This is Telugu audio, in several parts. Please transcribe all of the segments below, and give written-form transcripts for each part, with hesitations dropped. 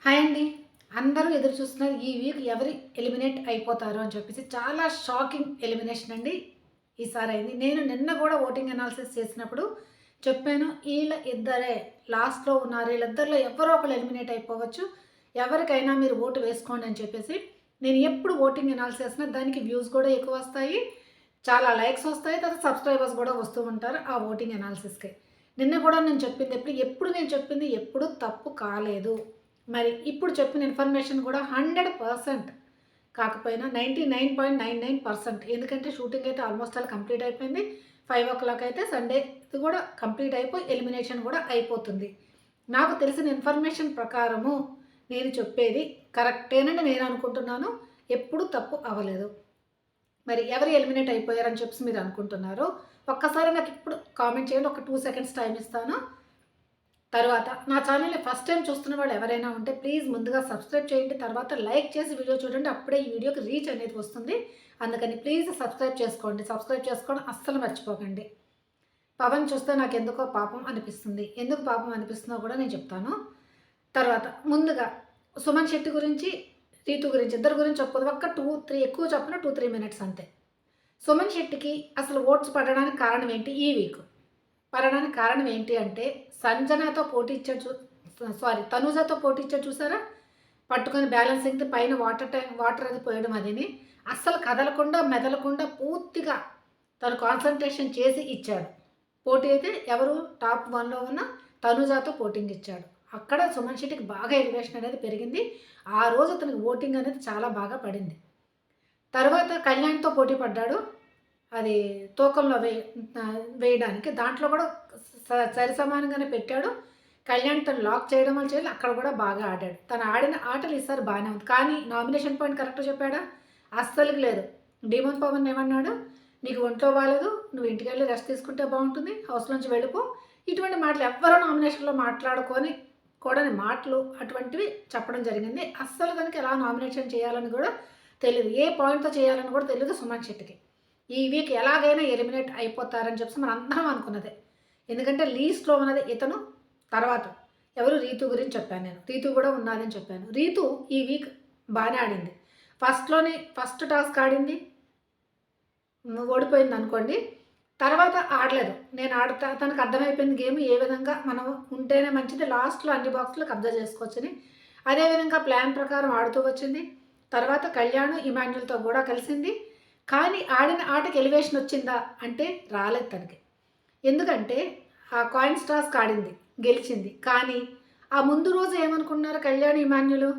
హాయ్ అండి. అందరూ ఎదురు చూస్తున్నారు ఈ వీక్ ఎవరు ఎలిమినేట్ అయిపోతారు అని చెప్పేసి. చాలా షాకింగ్ ఎలిమినేషన్ అండి ఈసారి అయింది. నేను నిన్న కూడా ఓటింగ్ అనాలిసిస్ చేసినప్పుడు చెప్పాను. ఈళ్ళ ఇద్దరే లాస్ట్‌లో ఉన్నారు. వీళ్ళిద్దరిలో ఎవరో ఒకళ్ళు ఎలిమినేట్ అయిపోవచ్చు. ఎవరికైనా మీరు ఓటు వేసుకోండి అని చెప్పేసి. నేను ఎప్పుడు ఓటింగ్ అనాలిసిస్ చేసినా దానికి వ్యూస్ కూడా ఎక్కువ వస్తాయి. చాలా లైక్స్ వస్తాయి. తర్వాత సబ్స్క్రైబర్స్ కూడా వస్తూ ఉంటారు ఆ ఓటింగ్ అనాలిసిస్‌కి. నిన్న కూడా నేను చెప్పింది ఎప్పుడు నేను చెప్పింది ఎప్పుడు తప్పు కాలేదు. మరి ఇప్పుడు చెప్పిన ఇన్ఫర్మేషన్ కూడా 100% కాకపోయినా 99.99%. ఎందుకంటే షూటింగ్ అయితే ఆల్మోస్ట్ ఆల్ కంప్లీట్ అయిపోయింది. 5:00 అయితే సండే ఇది కూడా కంప్లీట్ అయిపోయి ఎలిమినేషన్ కూడా అయిపోతుంది. నాకు తెలిసిన ఇన్ఫర్మేషన్ ప్రకారము నేను చెప్పేది కరెక్టేనని నేను అనుకుంటున్నాను. ఎప్పుడు తప్పు అవ్వలేదు. మరి ఎవరు ఎలిమినేట్ అయిపోయారని చెప్పేసి మీరు అనుకుంటున్నారు. ఒక్కసారి నాకు ఇప్పుడు కామెంట్ చేయండి. ఒక 2 సెకండ్స్ టైం ఇస్తాను. తర్వాత నా ఛానల్ని ఫస్ట్ టైం చూస్తున్న వాళ్ళు ఎవరైనా ఉంటే ప్లీజ్ ముందుగా సబ్స్క్రైబ్ చేయండి. తర్వాత లైక్ చేసి వీడియో చూడండి. అప్పుడే ఈ వీడియోకి రీచ్ అనేది వస్తుంది. అందుకని ప్లీజ్ సబ్స్క్రైబ్ చేసుకోండి. సబ్స్క్రైబ్ చేసుకోవడం అస్సలు మర్చిపోకండి. పవన్ చూస్తే నాకు ఎందుకో పాపం అనిపిస్తుంది. ఎందుకు పాపం అనిపిస్తుందో కూడా నేను చెప్తాను. తర్వాత ముందుగా సుమన్ శెట్టి గురించి, రీతు గురించి, ఇద్దరు గురించి చెప్పదు. ఒక్క 2-3 ఎక్కువ చెప్పిన 2-3 మినిట్స్ అంతే. సుమన్ శెట్టికి అసలు ఓట్స్ పడడానికి కారణం ఏంటి? ఈ వీక్ పడడానికి కారణం ఏంటి అంటే సంజనాతో పోటీ ఇచ్చాడు. తనూజతో పోటీ ఇచ్చాడు చూసారా? పట్టుకొని బ్యాలెన్సింగ్ పైన వాటర్ అది పోయడం అదిని అస్సలు కదలకుండా మెదలకుండా పూర్తిగా తను కాన్సన్ట్రేషన్ చేసి ఇచ్చాడు. పోటీ అయితే ఎవరు టాప్ 1లో ఉన్న తనూజాతో పోటింగ్ ఇచ్చాడు. అక్కడ సుమన్ శెట్టికి బాగా ఎలివేషన్ అనేది పెరిగింది. ఆ రోజు అతనికి ఓటింగ్ అనేది చాలా బాగా పడింది. తర్వాత కళ్యాణ్తో పోటీ పడ్డాడు. అది తూకంలో వేయడానికి దాంట్లో కూడా సరి సమానంగానే పెట్టాడు. కళ్యాణ్ తను లాక్ చేయడం వల్ల చేయాలి. అక్కడ కూడా బాగా ఆడాడు. తను ఆడిన ఆటలు ఈసారి బాగానే ఉంది. కానీ నామినేషన్ పాయింట్ కరెక్ట్ చెప్పాడా? అస్సలుకి లేదు. డీమన్ పవన్ ఏమన్నాడు? నీకు ఒంట్లో బాగాలేదు, నువ్వు ఇంటికి వెళ్ళి రెస్ట్ తీసుకుంటే బాగుంటుంది, హౌస్ నుంచి వెళ్ళిపో. ఇటువంటి మాటలు ఎవ్వరూ నామినేషన్లో మాట్లాడుకొని కూడని మాటలు అటువంటివి చెప్పడం జరిగింది. అస్సలు తనకి ఎలా నామినేషన్ చేయాలని కూడా తెలియదు. ఏ పాయింట్తో చేయాలని కూడా తెలియదు సుమన్ శెట్టికి. ఈ వీక్ ఎలాగైనా ఎలిమినేట్ అయిపోతారని చెప్పి మనం అందరం అనుకున్నదే. ఎందుకంటే లీస్ట్లో ఉన్నది ఇతను. తర్వాత ఎవరు? రీతు గురించి చెప్పాను నేను. రీతు కూడా ఉన్నదని చెప్పాను. రీతు ఈ వీక్ బాగానే ఆడింది. ఫస్ట్ టాస్క్ ఆడింది, ఓడిపోయింది అనుకోండి. తర్వాత ఆడలేదు. నేను ఆడతా తనకు అర్థమైపోయింది గేమ్ ఏ విధంగా మనం ఉంటేనే మంచిది, లాస్ట్లో అన్ని బాక్సులు కబ్జా చేసుకోవచ్చని. అదేవిధంగా ప్లాన్ ప్రకారం ఆడుతూ వచ్చింది. తర్వాత కళ్యాణ్ ఇమాన్యుల్తో కూడా కలిసింది. కానీ ఆడిన ఆటకి ఎలివేషన్ వచ్చిందా అంటే రాలేదు తనకి. ఎందుకంటే ఆ కాయిన్స్ టాస్క్ ఆడింది, గెలిచింది. కానీ ఆ ముందు రోజు ఏమనుకున్నారు కళ్యాణ్ ఇమాన్యులు?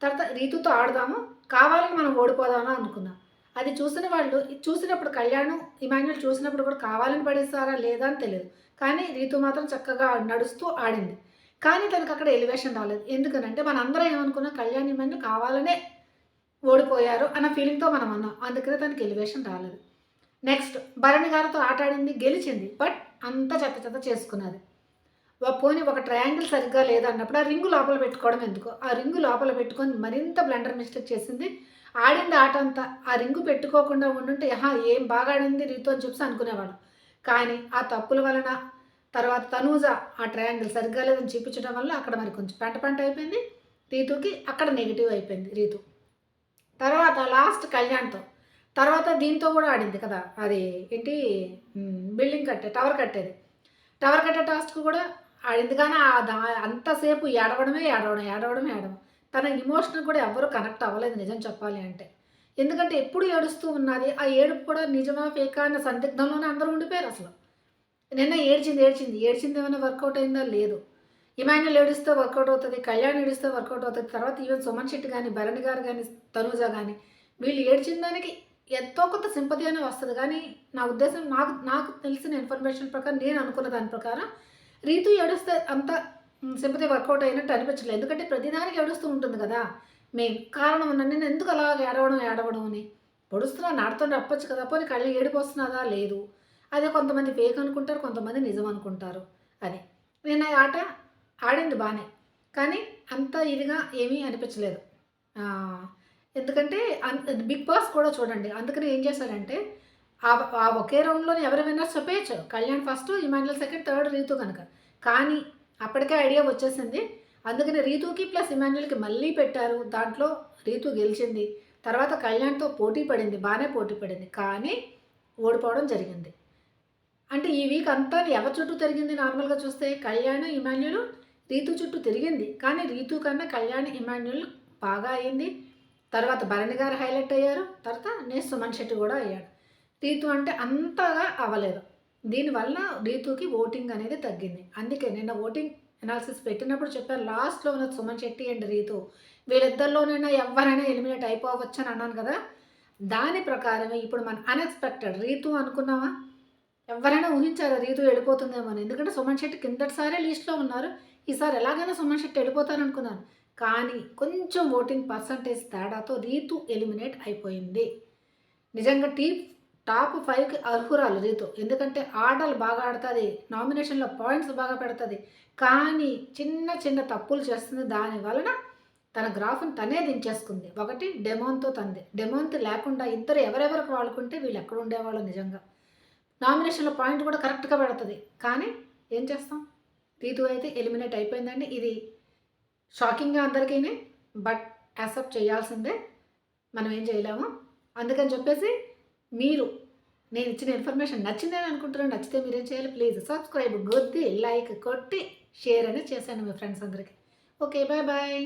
తర్వాత రీతుతో ఆడదాము, కావాలని మనం ఓడిపోదామని అనుకున్నాం. అది చూసిన వాళ్ళు చూసినప్పుడు కళ్యాణ్ ఇమాన్యుల్ చూసినప్పుడు కూడా కావాలని పడేస్తారా లేదా అని తెలియదు. కానీ రీతు మాత్రం చక్కగా నడుస్తూ ఆడింది. కానీ తనకు అక్కడ ఎలివేషన్ రాలేదు. ఎందుకనంటే మనందరం ఏమనుకున్నాం? కళ్యాణ్ ఇమాన్యుల్ కావాలనే ఓడిపోయారు అన్న ఫీలింగ్తో మనం అన్నాం. అందుకనే తనకి ఎలివేషన్ రాలేదు. నెక్స్ట్ భరణి గారితో ఆట ఆడింది, గెలిచింది. బట్ అంతా చెత్త చేసుకున్నది. పోనీ ఒక ట్రయాంగిల్ సరిగ్గా లేదన్నప్పుడు ఆ రింగు లోపల పెట్టుకోవడం ఎందుకు? ఆ రింగు లోపల పెట్టుకొని మరింత బ్లండర్ మిస్టేక్ చేసింది. ఆడింది ఆట అంతా ఆ రింగు పెట్టుకోకుండా ఉండుంటే ఏం బాగా ఆడింది రీతు అని చెప్పి అనుకునేవాడు. కానీ ఆ తప్పుల వలన తర్వాత తనూజ ఆ ట్రయాంగిల్ సరిగ్గా లేదని చూపించడం వల్ల అక్కడ మరి కొంచెం పంట అయిపోయింది రీతుకి. అక్కడ నెగిటివ్ అయిపోయింది రీతు. తర్వాత లాస్ట్ కళ్యాణ్తో, తర్వాత దీంతో కూడా ఆడింది కదా, అది ఏంటి బిల్డింగ్ టవర్ కట్టే టాస్క్ కూడా ఆడింది. కానీ అంతసేపు ఏడవడం. తన ఇమోషన్ కూడా ఎవరు కనెక్ట్ అవ్వలేదు నిజం చెప్పాలి అంటే. ఎందుకంటే ఎప్పుడు ఏడుస్తూ ఉన్నది. ఆ ఏడుపు కూడా నిజమా ఫేకా అన్న సందిగ్ధంలోనే అందరూ ఉండిపోయారు అసలు. నిన్న ఏడ్చింది ఏమైనా వర్కౌట్ అయిందా? లేదు. ఇమాన్యుల్ ఏడిస్తే వర్కౌట్ అవుతుంది, కళ్యాణ్ ఏడిస్తే వర్కౌట్ అవుతుంది. తర్వాత ఈవెన్ సుమన్ శెట్టి కానీ, భరణి గారు కానీ, తనూజ కానీ వీళ్ళు ఏడ్చిన దానికి ఎంతో కొంత సింపతి అనే వస్తుంది. కానీ నా ఉద్దేశం నాకు తెలిసిన ఇన్ఫర్మేషన్ ప్రకారం నేను అనుకున్న దాని ప్రకారం రీతు ఏడుస్తే అంత సింపతి వర్కౌట్ అయినట్టు అనిపించలేదు. ఎందుకంటే ప్రతిదానికి ఏడుస్తూ ఉంటుంది కదా. కారణం ఉన్న నేను ఎందుకు అలా ఏడవడం అని పొడుస్తున్నా నాడుతో రప్పచ్చు కదా. పోనీ కళ్ళు ఏడుపు వస్తున్నదా? లేదు. అదే కొంతమంది ఫేక్ అనుకుంటారు, కొంతమంది నిజం అనుకుంటారు. అది నేను ఆట ఆడింది బాగానే, కానీ అంత ఇదిగా ఏమీ అనిపించలేదు. ఎందుకంటే బిగ్ బాస్ కూడా చూడండి. అందుకని ఏం చేశారంటే ఆ ఒకే రౌండ్లోనే ఎవరు విన్నర్స్ చెప్పేయచ్చు. Kalyan first, Emmanuel second, third Ritu కనుక. కానీ అప్పటికే ఐడియా వచ్చేసింది. అందుకని రీతుకి ప్లస్ ఇమాన్యుల్కి మళ్ళీ పెట్టారు. దాంట్లో రీతు గెలిచింది. తర్వాత కళ్యాణ్తో పోటీ పడింది, బాగానే పోటీ పడింది, కానీ ఓడిపోవడం జరిగింది. అంటే ఈ వీక్ అంతా ఎవరి చుట్టూ తిరిగింది? నార్మల్గా చూస్తే కళ్యాణ్, ఇమాన్యుల్, రీతు చుట్టూ తిరిగింది. కానీ రీతు కన్నా కళ్యాణ్, ఇమాన్యుల్ బాగా అయింది. తర్వాత భరణి గారు హైలైట్ అయ్యారు. తర్వాత నేను సుమన్ శెట్టి కూడా అయ్యాడు. రీతు అంటే అంతగా అవ్వలేదు. దీనివల్ల రీతుకి ఓటింగ్ అనేది తగ్గింది. అందుకే నిన్న ఓటింగ్ అనాలిసిస్ పెట్టినప్పుడు చెప్పాను, లాస్ట్లో ఉన్నది సుమన్ శెట్టి అండ్ రీతు, వీళ్ళిద్దరిలోనైనా ఎవరైనా ఎలిమినేట్ అయిపోవచ్చు అని అన్నాను కదా. దాని ప్రకారమే ఇప్పుడు మన అన్ఎక్స్పెక్టెడ్ రీతు అనుకున్నావా? ఎవరైనా ఊహించారా రీతు వెళ్ళిపోతుందేమో అని? ఎందుకంటే సుమన్ శెట్టి కిందటిసారే లీస్ట్లో ఉన్నారు. ఈసారి ఎలాగైనా సుమన్ శెట్టి వెళ్ళిపోతారనుకున్నాను. కానీ కొంచెం ఓటింగ్ పర్సంటేజ్ తేడాతో రీతు ఎలిమినేట్ అయిపోయింది. నిజంగా టాప్ 5కి అర్హురాలు రీతు. ఎందుకంటే ఆటలు బాగా ఆడుతుంది, నామినేషన్లో పాయింట్స్ బాగా పెడుతుంది, కానీ చిన్న చిన్న తప్పులు చేస్తుంది. దాని వలన తన గ్రాఫ్ని తనే దించేసుకుంది. ఒకటి డెమోన్తో తంది. డెమోన్తో లేకుండా ఇద్దరు ఎవరెవరికి వాడుకుంటే వీళ్ళు ఎక్కడ ఉండేవాళ్ళు. నిజంగా నామినేషన్లో పాయింట్ కూడా కరెక్ట్గా పెడుతుంది, కానీ ఏం చేస్తాం, రీతు అయితే ఎలిమినేట్ అయిపోయిందండి. ఇది షాకింగ్గా అందరికీ, బట్ యాక్సెప్ట్ చేయాల్సిందే, మనం ఏం చేయలేము. అందుకని చెప్పేసి మీరు నేను ఇచ్చిన ఇన్ఫర్మేషన్ నచ్చిందని అనుకుంటున్నాను. నచ్చితే మీరేం చేయాలి? ప్లీజ్ సబ్స్క్రైబ్, కొద్ది లైక్ కొట్టి షేర్ అనేది చేశాను మీ ఫ్రెండ్స్ అందరికీ. Okay, bye bye.